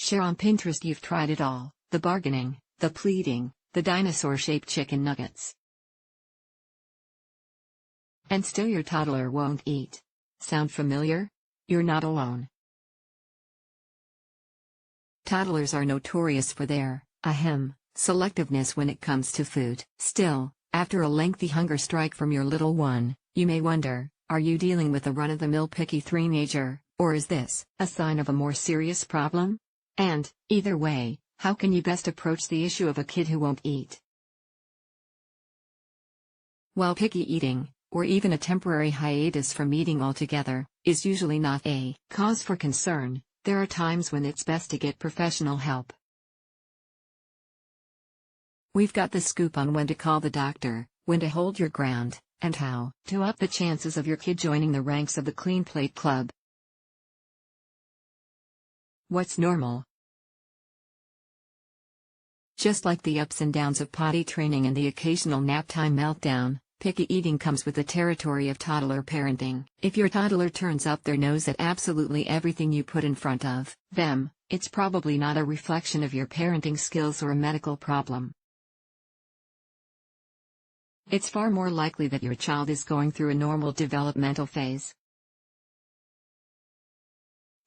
Share on Pinterest you've tried it all, the bargaining, the pleading, the dinosaur-shaped chicken nuggets. And still your toddler won't eat. Sound familiar? You're not alone. Toddlers are notorious for their, selectiveness when it comes to food. Still, after a lengthy hunger strike from your little one, you may wonder, are you dealing with a run-of-the-mill picky teenager, or is this a sign of a more serious problem? And, either way, how can you best approach the issue of a kid who won't eat? While picky eating, or even a temporary hiatus from eating altogether, is usually not a cause for concern, there are times when it's best to get professional help. We've got the scoop on when to call the doctor, when to hold your ground, and how to up the chances of your kid joining the ranks of the Clean Plate Club. What's normal? Just like the ups and downs of potty training and the occasional naptime meltdown, picky eating comes with the territory of toddler parenting. If your toddler turns up their nose at absolutely everything you put in front of them, it's probably not a reflection of your parenting skills or a medical problem. It's far more likely that your child is going through a normal developmental phase.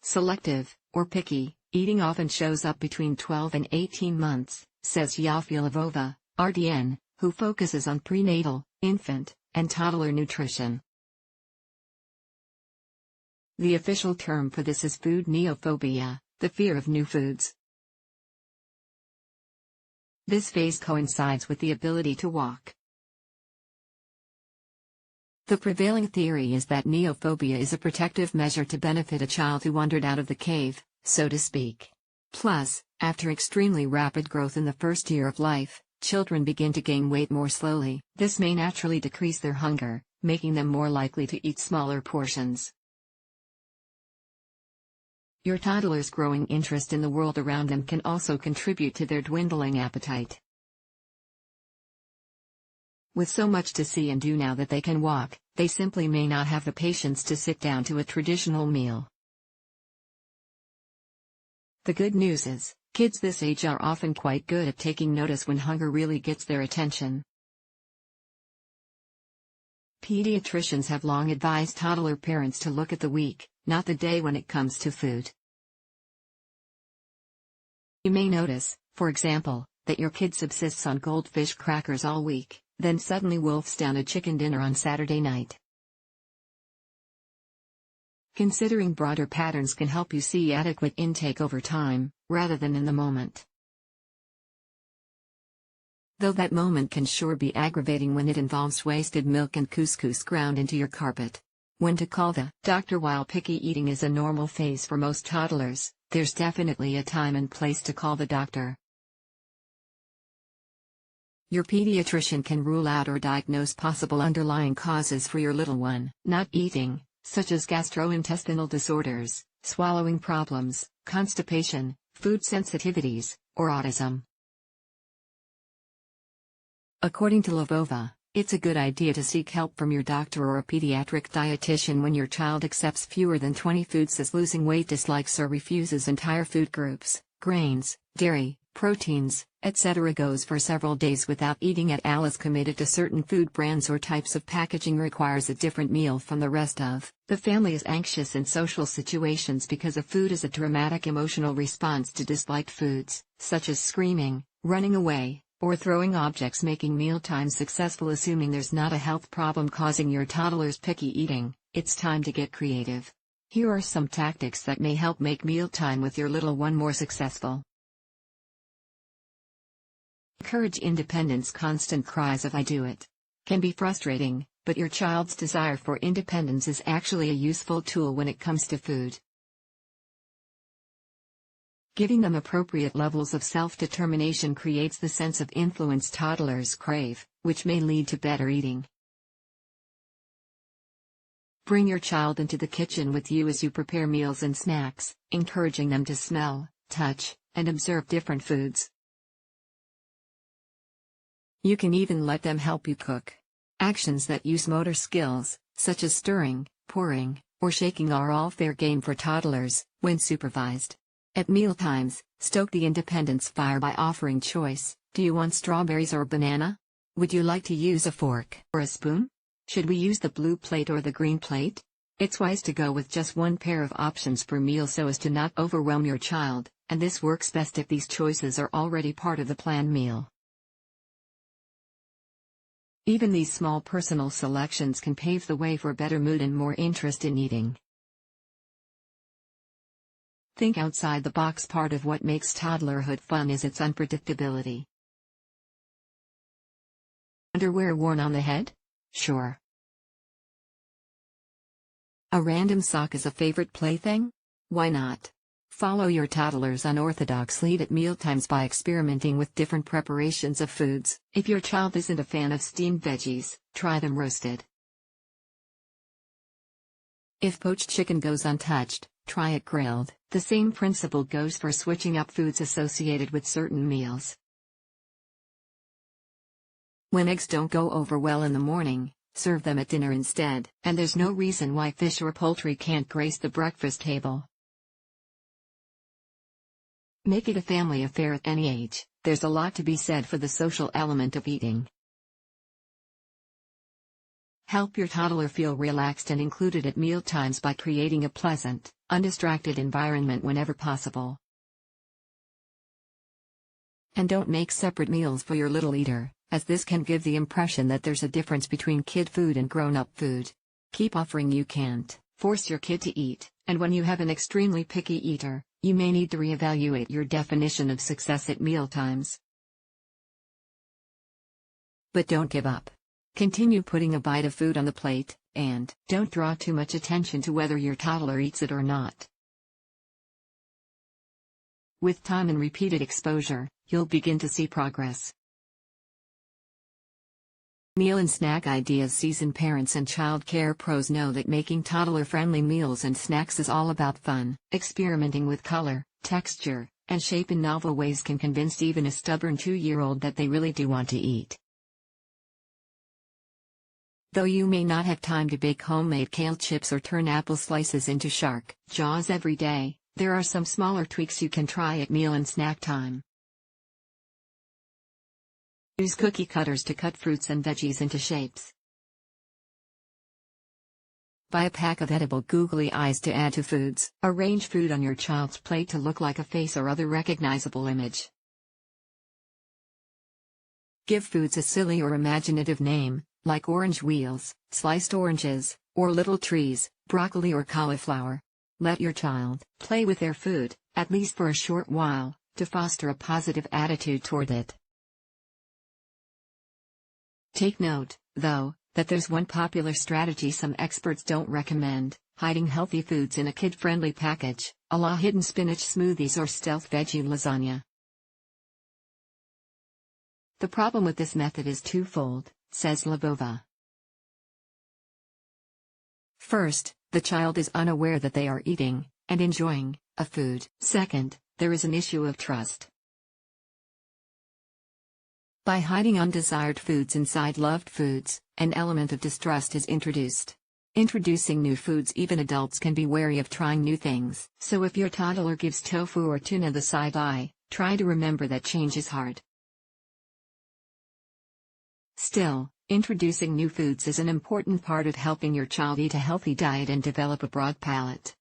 Selective, or picky, eating often shows up between 12 and 18 months, says Yafilevova, RDN, who focuses on prenatal, infant, and toddler nutrition. The official term for this is food neophobia, the fear of new foods. This phase coincides with the ability to walk. The prevailing theory is that neophobia is a protective measure to benefit a child who wandered out of the cave, so to speak. Plus, after extremely rapid growth in the first year of life, children begin to gain weight more slowly. This may naturally decrease their hunger, making them more likely to eat smaller portions. Your toddler's growing interest in the world around them can also contribute to their dwindling appetite. With so much to see and do now that they can walk, they simply may not have the patience to sit down to a traditional meal. The good news is, kids this age are often quite good at taking notice when hunger really gets their attention. Pediatricians have long advised toddler parents to look at the week, not the day when it comes to food. You may notice, for example, that your kid subsists on goldfish crackers all week, then suddenly wolfs down a chicken dinner on Saturday night. Considering broader patterns can help you see adequate intake over time, rather than in the moment. Though that moment can sure be aggravating when it involves wasted milk and couscous ground into your carpet. When to call the doctor while picky eating is a normal phase for most toddlers, there's definitely a time and place to call the doctor. Your pediatrician can rule out or diagnose possible underlying causes for your little one not eating, such as gastrointestinal disorders, swallowing problems, constipation, food sensitivities, or autism. According to Lvova, it's a good idea to seek help from your doctor or a pediatric dietitian when your child accepts fewer than 20 foods as losing weight, dislikes or refuses entire food groups, grains, dairy, proteins, etc. goes for several days without eating at all, is committed to certain food brands or types of packaging, requires a different meal from the rest of the family, is anxious in social situations because a food is a dramatic emotional response to disliked foods, such as screaming, running away, or throwing objects, making mealtime successful. Assuming there's not a health problem causing your toddler's picky eating, it's time to get creative. Here are some tactics that may help make mealtime with your little one more successful. Encourage independence. Constant cries of "I do it" can be frustrating, but your child's desire for independence is actually a useful tool when it comes to food. Giving them appropriate levels of self-determination creates the sense of influence toddlers crave, which may lead to better eating. Bring your child into the kitchen with you as you prepare meals and snacks, encouraging them to smell, touch, and observe different foods. You can even let them help you cook. Actions that use motor skills, such as stirring, pouring, or shaking, are all fair game for toddlers, when supervised. At mealtimes, stoke the independence fire by offering choice. Do you want strawberries or banana? Would you like to use a fork or a spoon? Should we use the blue plate or the green plate? It's wise to go with just one pair of options per meal so as to not overwhelm your child, and this works best if these choices are already part of the planned meal. Even these small personal selections can pave the way for better mood and more interest in eating. Think outside the box. Part of what makes toddlerhood fun is its unpredictability. Underwear worn on the head? Sure. A random sock is a favorite plaything? Why not? Follow your toddler's unorthodox lead at mealtimes by experimenting with different preparations of foods. If your child isn't a fan of steamed veggies, try them roasted. If poached chicken goes untouched, try it grilled. The same principle goes for switching up foods associated with certain meals. When eggs don't go over well in the morning, serve them at dinner instead. And there's no reason why fish or poultry can't grace the breakfast table. Make it a family affair at any age. There's a lot to be said for the social element of eating. Help your toddler feel relaxed and included at mealtimes by creating a pleasant, undistracted environment whenever possible. And don't make separate meals for your little eater, as this can give the impression that there's a difference between kid food and grown-up food. Keep offering. You can't force your kid to eat, and when you have an extremely picky eater, you may need to reevaluate your definition of success at mealtimes. But don't give up. Continue putting a bite of food on the plate, and don't draw too much attention to whether your toddler eats it or not. With time and repeated exposure, you'll begin to see progress. Meal and snack ideas. Seasoned parents and child care pros know that making toddler-friendly meals and snacks is all about fun. Experimenting with color, texture, and shape in novel ways can convince even a stubborn 2-year-old that they really do want to eat. Though you may not have time to bake homemade kale chips or turn apple slices into shark jaws every day, there are some smaller tweaks you can try at meal and snack time. Use cookie cutters to cut fruits and veggies into shapes. Buy a pack of edible googly eyes to add to foods. Arrange food on your child's plate to look like a face or other recognizable image. Give foods a silly or imaginative name, like orange wheels, sliced oranges, or little trees, broccoli or cauliflower. Let your child play with their food, at least for a short while, to foster a positive attitude toward it. Take note, though, that there's one popular strategy some experts don't recommend: hiding healthy foods in a kid-friendly package, a la hidden spinach smoothies or stealth veggie lasagna. The problem with this method is twofold, says Lvova. First, the child is unaware that they are eating, and enjoying, a food. Second, there is an issue of trust. By hiding undesired foods inside loved foods, an element of distrust is introduced. Introducing new foods. Even adults can be wary of trying new things. So if your toddler gives tofu or tuna the side eye, try to remember that change is hard. Still, introducing new foods is an important part of helping your child eat a healthy diet and develop a broad palate.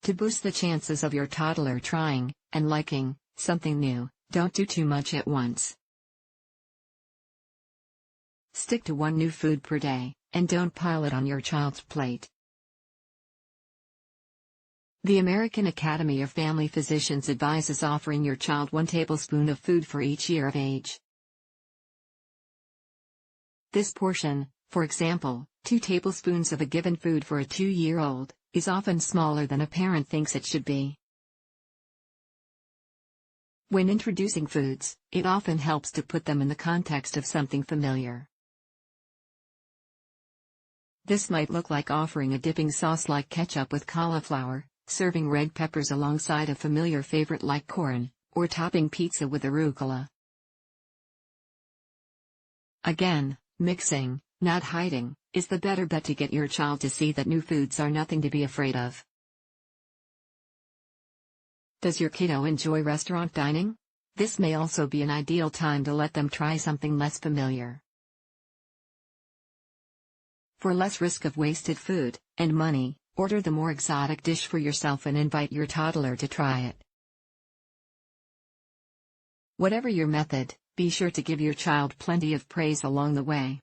To boost the chances of your toddler trying, and liking, something new, don't do too much at once. Stick to one new food per day, and don't pile it on your child's plate. The American Academy of Family Physicians advises offering your child 1 tablespoon of food for each year of age. This portion, for example, 2 tablespoons of a given food for a 2-year-old, is often smaller than a parent thinks it should be. When introducing foods, it often helps to put them in the context of something familiar. This might look like offering a dipping sauce like ketchup with cauliflower, serving red peppers alongside a familiar favorite like corn, or topping pizza with arugula. Again, mixing, not hiding, is the better bet to get your child to see that new foods are nothing to be afraid of. Does your kiddo enjoy restaurant dining? This may also be an ideal time to let them try something less familiar. For less risk of wasted food and money, order the more exotic dish for yourself and invite your toddler to try it. Whatever your method, be sure to give your child plenty of praise along the way.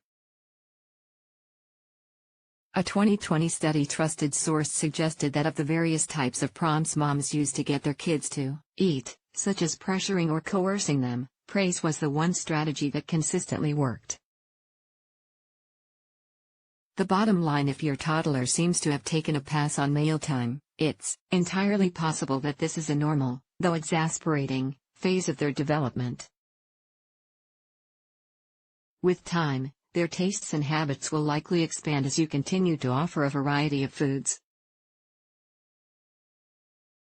A 2020 study trusted source suggested that of the various types of prompts moms use to get their kids to eat, such as pressuring or coercing them, praise was the one strategy that consistently worked. The bottom line: if your toddler seems to have taken a pass on mealtime, it's entirely possible that this is a normal, though exasperating, phase of their development. With time, their tastes and habits will likely expand as you continue to offer a variety of foods.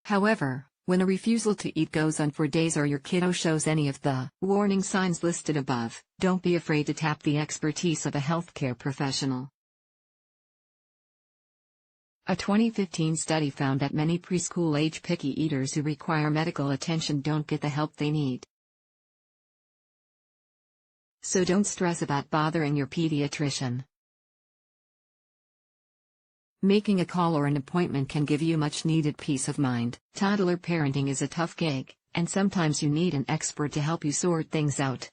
However, when a refusal to eat goes on for days or your kiddo shows any of the warning signs listed above, don't be afraid to tap the expertise of a healthcare professional. A 2015 study found that many preschool-age picky eaters who require medical attention don't get the help they need. So don't stress about bothering your pediatrician. Making a call or an appointment can give you much-needed peace of mind. Toddler parenting is a tough gig, and sometimes you need an expert to help you sort things out.